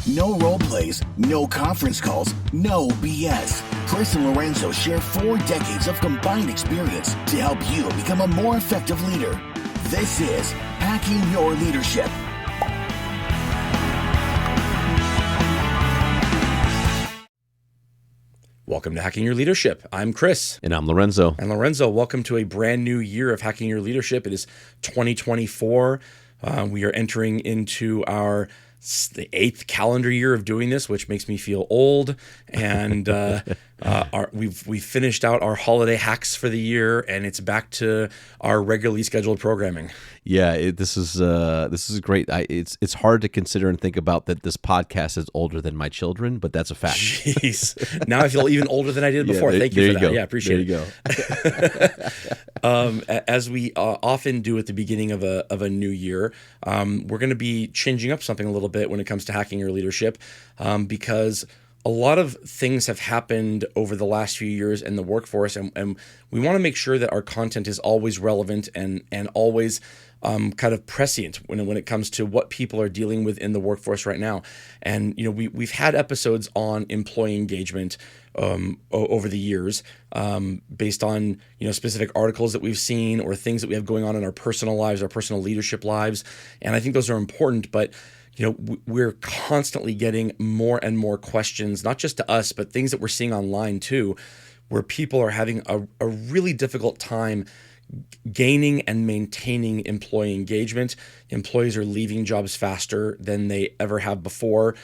No role plays, no conference calls, no BS. Chris and Lorenzo share 4 decades of combined experience to help you become a more effective leader. This is Hacking Your Leadership. Welcome to Hacking Your Leadership. I'm Chris. And I'm Lorenzo. And Lorenzo, welcome to a brand new year of Hacking Your Leadership. It is 2024. We are entering into the 8th calendar year of doing this, which makes me feel old. And we've finished out our holiday hacks for the year, and it's back to our regularly scheduled programming. Yeah, this is great. It's hard to consider and think about that this podcast is older than my children, but that's a fact. Jeez, now I feel even older than I did before. Thank you for that. Go. Yeah, appreciate it. As we often do at the beginning of a new year, we're going to be changing up something a little bit when it comes to hacking your leadership, because a lot of things have happened over the last few years in the workforce, and we want to make sure that our content is always relevant and always kind of prescient when it comes to what people are dealing with in the workforce right now. And we've had episodes on employee engagement over the years, based on specific articles that we've seen or things that we have going on in our personal lives, our personal leadership lives. And I think those are important, but we're constantly getting more and more questions, not just to us, but things that we're seeing online too, where people are having a really difficult time gaining and maintaining employee engagement. Employees are leaving jobs faster than they ever have before.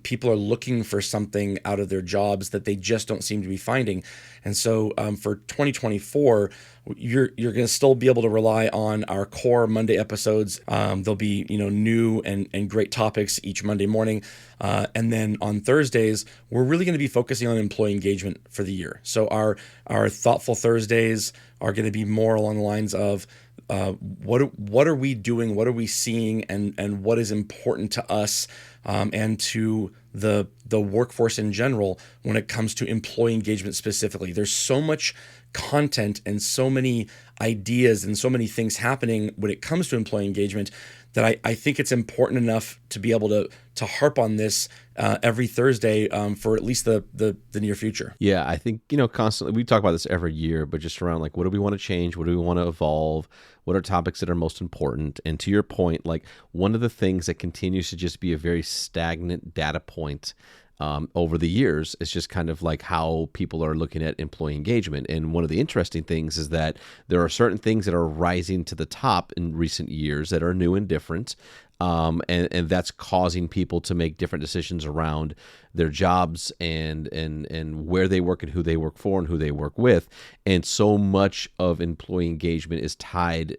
People are looking for something out of their jobs that they just don't seem to be finding. And so for 2024, you're going to still be able to rely on our core Monday episodes. There'll be new and great topics each Monday morning. And then on Thursdays, we're really going to be focusing on employee engagement for the year. So our Thoughtful Thursdays are going to be more along the lines of what are we doing, what are we seeing, and what is important to us and to the workforce in general when it comes to employee engagement specifically. There's so much content and so many ideas and so many things happening when it comes to employee engagement that I think it's important enough to be able to harp on this every Thursday for at least the near future. Yeah, I think, constantly, we talk about this every year, but just around what do we want to change? What do we want to evolve? What are topics that are most important? And to your point, one of the things that continues to just be a very stagnant data point over the years is just kind of how people are looking at employee engagement. And one of the interesting things is that there are certain things that are rising to the top in recent years that are new and different. And that's causing people to make different decisions around their jobs and where they work and who they work for and who they work with. And so much of employee engagement is tied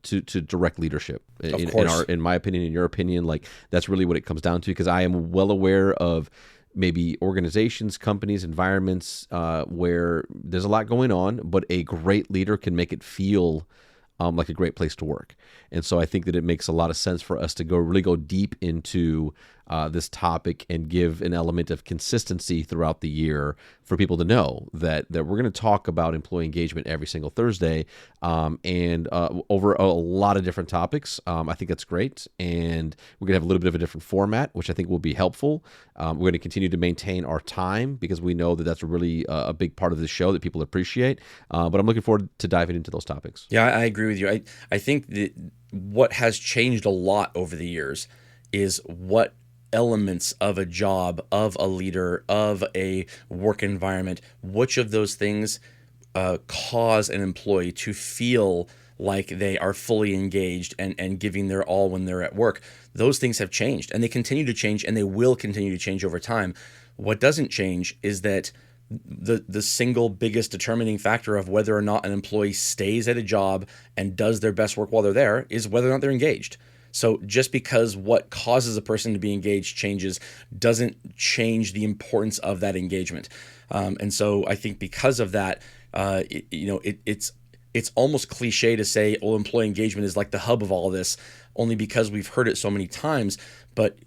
to direct leadership. In my opinion, in your opinion, that's really what it comes down to, because I am well aware of maybe organizations, companies, environments where there's a lot going on, but a great leader can make it feel like a great place to work. And so I think that it makes a lot of sense for us to really go deep into this topic and give an element of consistency throughout the year for people to know that we're going to talk about employee engagement every single Thursday and over a lot of different topics. I think that's great. And we're going to have a little bit of a different format, which I think will be helpful. We're going to continue to maintain our time because we know that that's really a big part of the show that people appreciate. But I'm looking forward to diving into those topics. Yeah, I agree with you. I think that what has changed a lot over the years is what elements of a job, of a leader, of a work environment, which of those things cause an employee to feel like they are fully engaged and giving their all when they're at work. Those things have changed, and they continue to change, and they will continue to change over time. What doesn't change is that the single biggest determining factor of whether or not an employee stays at a job and does their best work while they're there is whether or not they're engaged. So just because what causes a person to be engaged changes doesn't change the importance of that engagement. And so I think because of that, it's almost cliche to say, well, employee engagement is like the hub of all of this, only because we've heard it so many times. But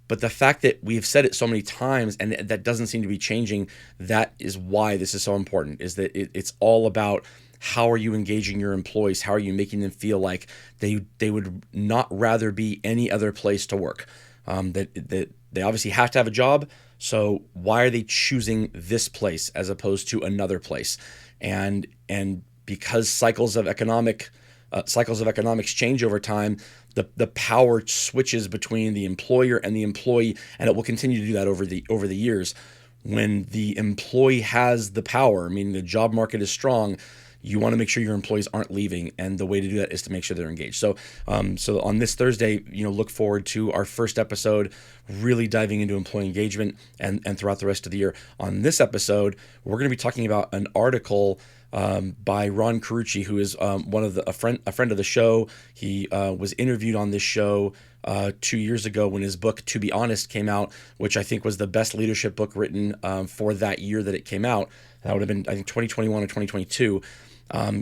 the fact that we've said it so many times and that doesn't seem to be changing, that is why this is so important, is that it's all about how are you engaging your employees? How are you making them feel like they would not rather be any other place to work? That they obviously have to have a job. So why are they choosing this place as opposed to another place? And because cycles of economics change over time, the power switches between the employer and the employee, and it will continue to do that over the years. When the employee has the power, meaning the job market is strong, you want to make sure your employees aren't leaving, and the way to do that is to make sure they're engaged. So on this Thursday, look forward to our first episode, really diving into employee engagement, and throughout the rest of the year. On this episode, we're going to be talking about an article by Ron Carucci, who is a friend of the show. He was interviewed on this show 2 years ago when his book To Be Honest came out, which I think was the best leadership book written for that year that it came out. That would have been, I think, 2021 or 2022.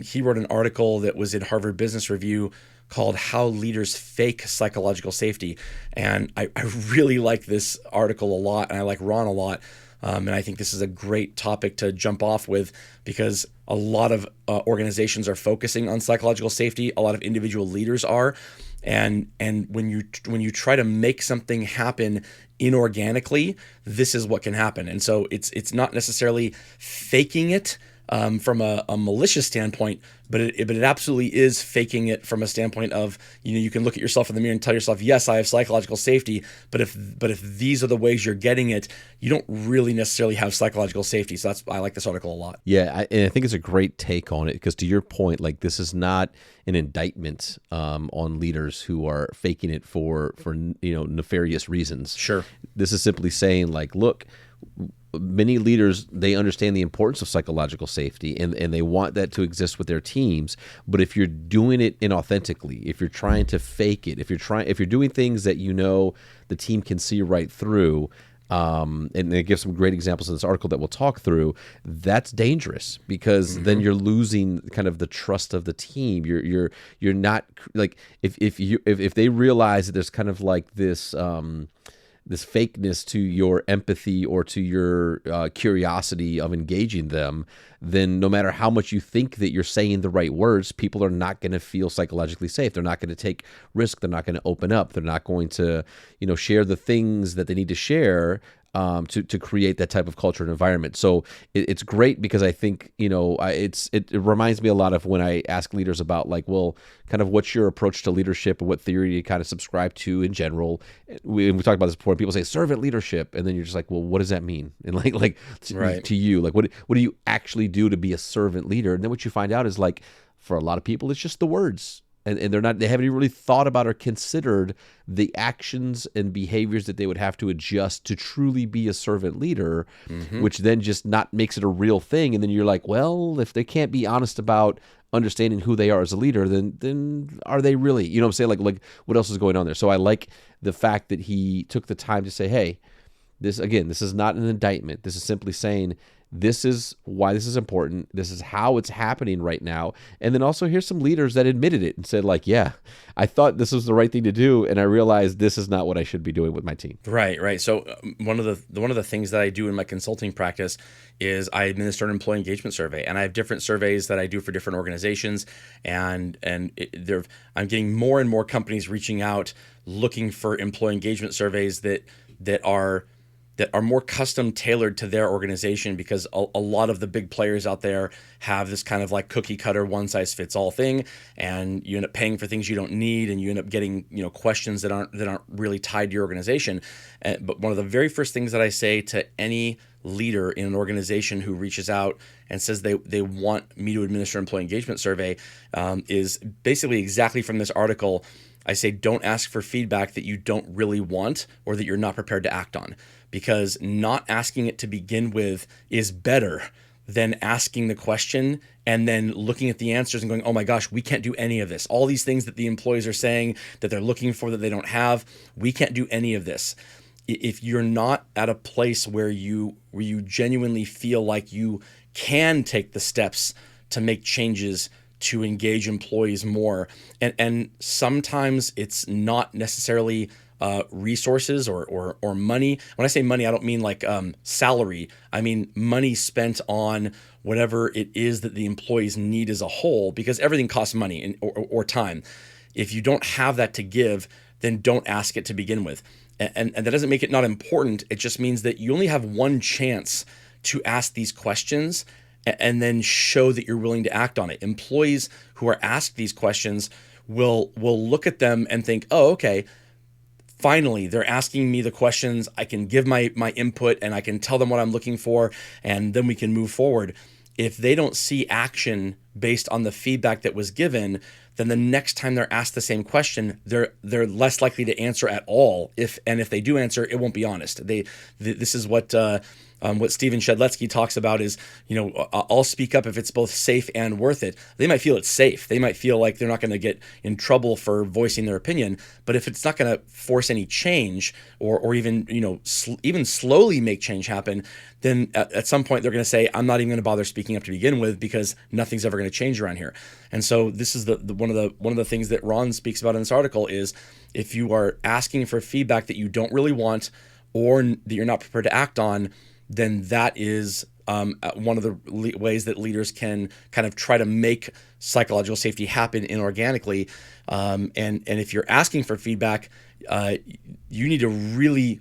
He wrote an article that was in Harvard Business Review called How Leaders Fake Psychological Safety. And I really like this article a lot, and I like Ron a lot. And I think this is a great topic to jump off with, because a lot of organizations are focusing on psychological safety. A lot of individual leaders are. And when you try to make something happen inorganically, this is what can happen. And so it's not necessarily faking it from a malicious standpoint, but it absolutely is faking it from a standpoint of, you can look at yourself in the mirror and tell yourself, yes, I have psychological safety, but if these are the ways you're getting it, you don't really necessarily have psychological safety. So I like this article a lot. Yeah, and I think it's a great take on it, because to your point, like, this is not an indictment on leaders who are faking it for nefarious reasons. Sure. This is simply saying, like, look, many leaders, they understand the importance of psychological safety, and they want that to exist with their teams. But if you're doing it inauthentically, if you're trying to fake it, if you're doing things that the team can see right through, and they give some great examples in this article that we'll talk through, that's dangerous, because then you're losing kind of the trust of the team. You're not, like, if they realize that there's kind of like this fakeness to your empathy or to your curiosity of engaging them, then no matter how much you think that you're saying the right words, people are not going to feel psychologically safe. They're not going to take risk. They're not going to open up. They're not going to, share the things that they need to share to create that type of culture and environment. So it's great, because I think, it reminds me a lot of when I ask leaders about, like, well, kind of what's your approach to leadership and what theory you kind of subscribe to in general. We talked about this before. People say servant leadership, and then you're just like, well, what does that mean? And like Right. to you, like, what do you actually do to be a servant leader? And then what you find out is, like, for a lot of people, it's just the words. And they haven't really thought about or considered the actions and behaviors that they would have to adjust to truly be a servant leader, which then just not makes it a real thing. And then you're like, well, if they can't be honest about understanding who they are as a leader, then are they really? You know what I'm saying? Like what else is going on there? So I like the fact that he took the time to say, hey, this is not an indictment. This is simply saying, this is why this is important. This is how it's happening right now. And then also, here's some leaders that admitted it and said, like, yeah, I thought this was the right thing to do, and I realized this is not what I should be doing with my team. Right. So one of the things that I do in my consulting practice is I administer an employee engagement survey, and I have different surveys that I do for different organizations, and I'm getting more and more companies reaching out looking for employee engagement surveys that are more custom tailored to their organization, because a lot of the big players out there have this kind of like cookie cutter, one size fits all thing, and you end up paying for things you don't need, and you end up getting questions that aren't really tied to your organization. But one of the very first things that I say to any leader in an organization who reaches out and says they want me to administer an employee engagement survey is basically exactly from this article. I say, don't ask for feedback that you don't really want or that you're not prepared to act on, because not asking it to begin with is better than asking the question and then looking at the answers and going, oh my gosh, we can't do any of this. All these things that the employees are saying that they're looking for that they don't have, we can't do any of this. If you're not at a place where you genuinely feel like you can take the steps to make changes to engage employees more, and sometimes it's not necessarily resources or money. When I say money, I don't mean like salary. I mean money spent on whatever it is that the employees need as a whole, because everything costs money or time. If you don't have that to give, then don't ask it to begin with. And that doesn't make it not important. It just means that you only have one chance to ask these questions and then show that you're willing to act on it. Employees who are asked these questions will look at them and think, oh, okay, finally, they're asking me the questions. I can give my input and I can tell them what I'm looking for, and then we can move forward. If they don't see action based on the feedback that was given, then the next time they're asked the same question, they're less likely to answer at all. If they do answer, it won't be honest. This is what Stephen Shedletsky talks about is, I'll speak up if it's both safe and worth it. They might feel it's safe. They might feel like they're not going to get in trouble for voicing their opinion. But if it's not going to force any change or even, even slowly make change happen, then at some point they're going to say, I'm not even going to bother speaking up to begin with because nothing's ever going to change around here. And so this is one of the things that Ron speaks about in this article is if you are asking for feedback that you don't really want or that you're not prepared to act on, then that is one of the ways that leaders can kind of try to make psychological safety happen inorganically. And if you're asking for feedback, you need to really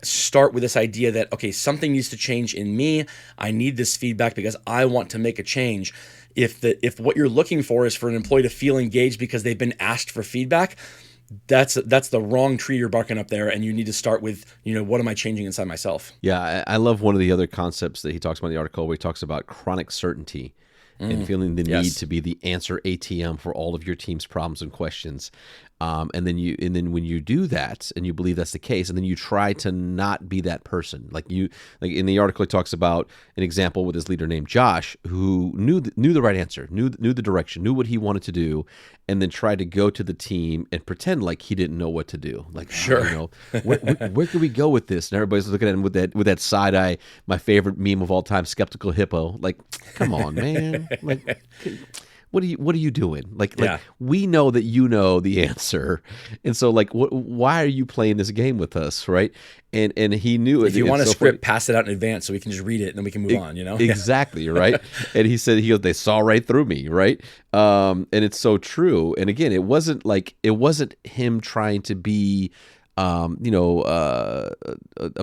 start with this idea that, okay, something needs to change in me. I need this feedback because I want to make a change. If what you're looking for is for an employee to feel engaged because they've been asked for feedback, that's the wrong tree you're barking up there, and you need to start with, what am I changing inside myself? Yeah, I love one of the other concepts that he talks about in the article where he talks about chronic certainty and feeling the need to be the answer ATM for all of your team's problems and questions. And then when you do that and you believe that's the case, and then you try to not be that person, like in the article, he talks about an example with his leader named Josh, who knew the right answer, knew the direction, knew what he wanted to do, and then tried to go to the team and pretend like he didn't know what to do. Like, sure, where can we go with this? And everybody's looking at him with that side eye. My favorite meme of all time, skeptical hippo. Like, come on, man. Like, what are you doing? Like we know that you know the answer, and so why are you playing this game with us, right? And he knew it. If you want a script, pass it out in advance so we can just read it and then we can move on. Exactly, right. And he said they saw right through me, right? And it's so true. And again, it wasn't him trying to be a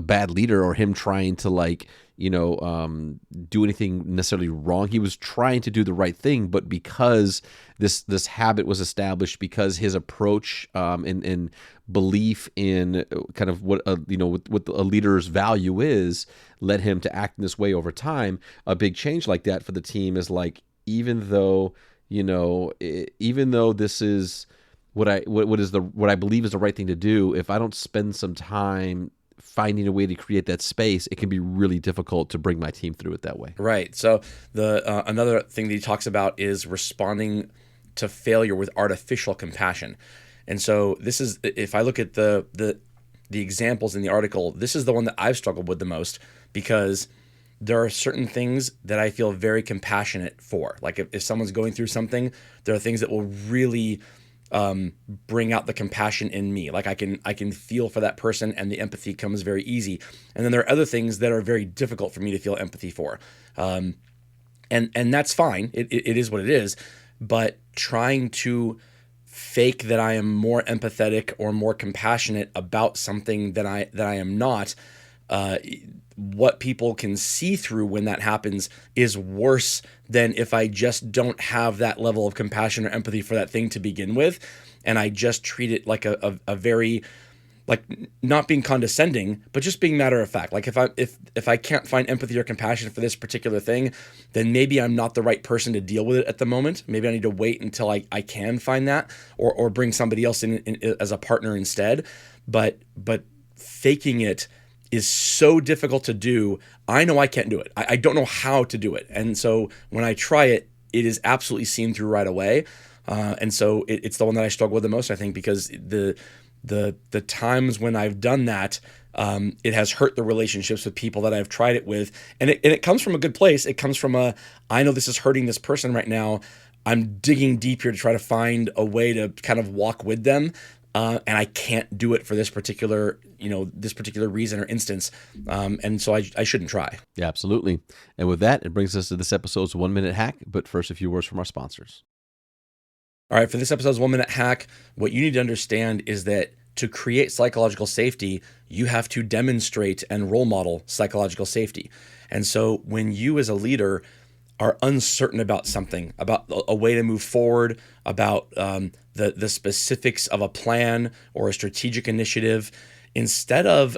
bad leader or him trying to do anything necessarily wrong. He was trying to do the right thing, but because this habit was established, because his approach and belief in kind of what what a leader's value is led him to act in this way over time. A big change like that for the team is like, even though this is what I believe is the right thing to do, if I don't spend some time finding a way to create that space, it can be really difficult to bring my team through it that way. Right. So the another thing that he talks about is responding to failure with artificial compassion. And so this is, if I look at the examples in the article, this is the one that I've struggled with the most, because there are certain things that I feel very compassionate for. Like if someone's going through something, there are things that will really bring out the compassion in me. Like I can feel for that person, and the empathy comes very easy. And then there are other things that are very difficult for me to feel empathy for. And that's fine. It is what it is. But trying to fake that I am more empathetic or more compassionate about something that I am not, what people can see through when that happens is worse than if I just don't have that level of compassion or empathy for that thing to begin with, and I just treat it like a very, like, not being condescending, but just being matter of fact. Like if I can't find empathy or compassion for this particular thing, then maybe I'm not the right person to deal with it at the moment. Maybe I need to wait until I can find that, or bring somebody else in as a partner instead. But faking it is so difficult to do. I know I can't do it. I don't know how to do it. And so when I try it, it is absolutely seen through right away. And so it's the one that I struggle with the most, I think, because the times when I've done that, it has hurt the relationships with people that I've tried it with. And it comes from a good place. It comes from I know this is hurting this person right now. I'm digging deep here to try to find a way to kind of walk with them. And I can't do it for this particular reason or instance. And so I shouldn't try. Yeah, absolutely. And with that, it brings us to this episode's 1 minute hack. But first, a few words from our sponsors. All right, for this episode's 1 minute hack, what you need to understand is that to create psychological safety, you have to demonstrate and role model psychological safety. And so when you as a leader are uncertain about something, about a way to move forward, about the specifics of a plan or a strategic initiative, instead of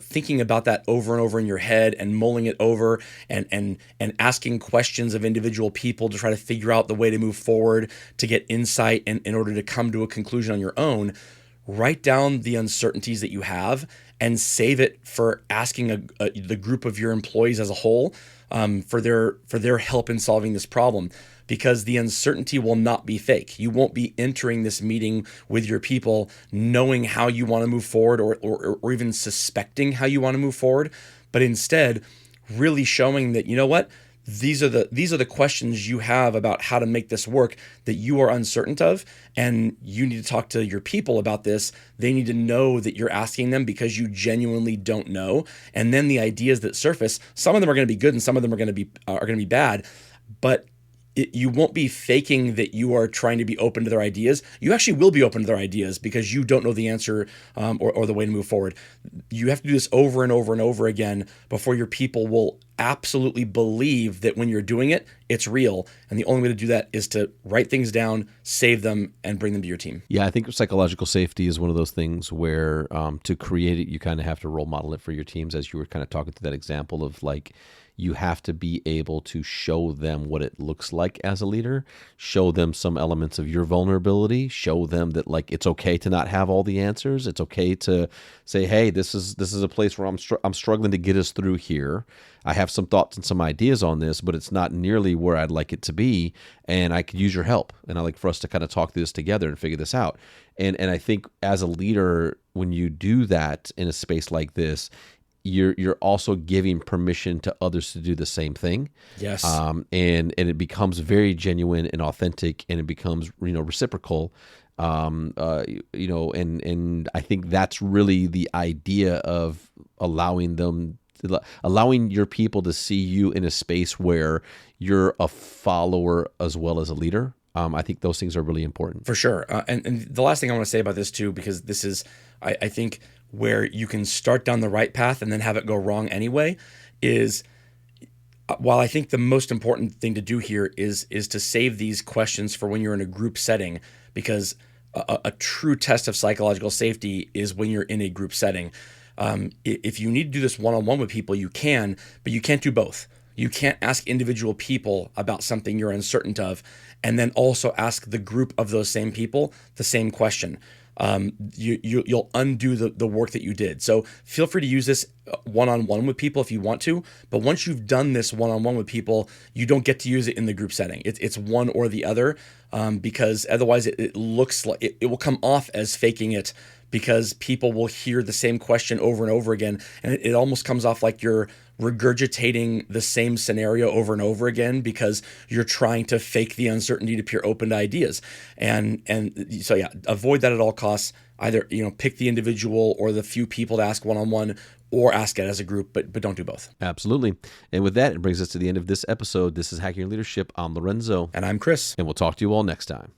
thinking about that over and over in your head and mulling it over and asking questions of individual people to try to figure out the way to move forward, to get insight in order to come to a conclusion on your own, write down the uncertainties that you have and save it for asking the group of your employees as a whole for their help in solving this problem. Because the uncertainty will not be fake. You won't be entering this meeting with your people knowing how you want to move forward or even suspecting how you want to move forward, but instead really showing that, you know what, these are the questions you have about how to make this work that you are uncertain of, and you need to talk to your people about this. They need to know that you're asking them because you genuinely don't know. And then the ideas that surface, some of them are going to be good and some of them are going to be bad, but you won't be faking that you are trying to be open to their ideas. You actually will be open to their ideas because you don't know the answer or the way to move forward. You have to do this over and over and over again before your people will absolutely believe that when you're doing it, it's real. And the only way to do that is to write things down, save them, and bring them to your team. Yeah, I think psychological safety is one of those things where to create it, you kind of have to role model it for your teams, as you were kind of talking through that example of like, you have to be able to show them what it looks like as a leader, show them some elements of your vulnerability, show them that like it's okay to not have all the answers. It's okay to say, hey, this is a place where I'm struggling to get us through here. I have some thoughts and some ideas on this, but it's not nearly where I'd like it to be, and I could use your help. And I'd like for us to kind of talk through this together and figure this out. And I think as a leader, when you do that in a space like this, you're also giving permission to others to do the same thing. Yes. And it becomes very genuine and authentic, and it becomes, reciprocal. And I think that's really the idea of allowing your people to see you in a space where you're a follower as well as a leader. I think those things are really important. For sure. And the last thing I want to say about this too, because this is, I think, where you can start down the right path and then have it go wrong anyway, is while I think the most important thing to do here is to save these questions for when you're in a group setting, because a true test of psychological safety is when you're in a group setting. If you need to do this one-on-one with people, you can, but you can't do both. You can't ask individual people about something you're uncertain of and then also ask the group of those same people the same question. You'll undo the work that you did. So feel free to use this one-on-one with people if you want to, but once you've done this one-on-one with people, you don't get to use it in the group setting. It's one or the other, because otherwise it looks like it will come off as faking it, because people will hear the same question over and over again, and it almost comes off like you're regurgitating the same scenario over and over again because you're trying to fake the uncertainty to appear open to ideas. And so yeah, avoid that at all costs. Either pick the individual or the few people to ask one-on-one, or ask it as a group, but don't do both. Absolutely. And with that, it brings us to the end of this episode. This is Hacking Your Leadership. I'm Lorenzo. And I'm Chris. And we'll talk to you all next time.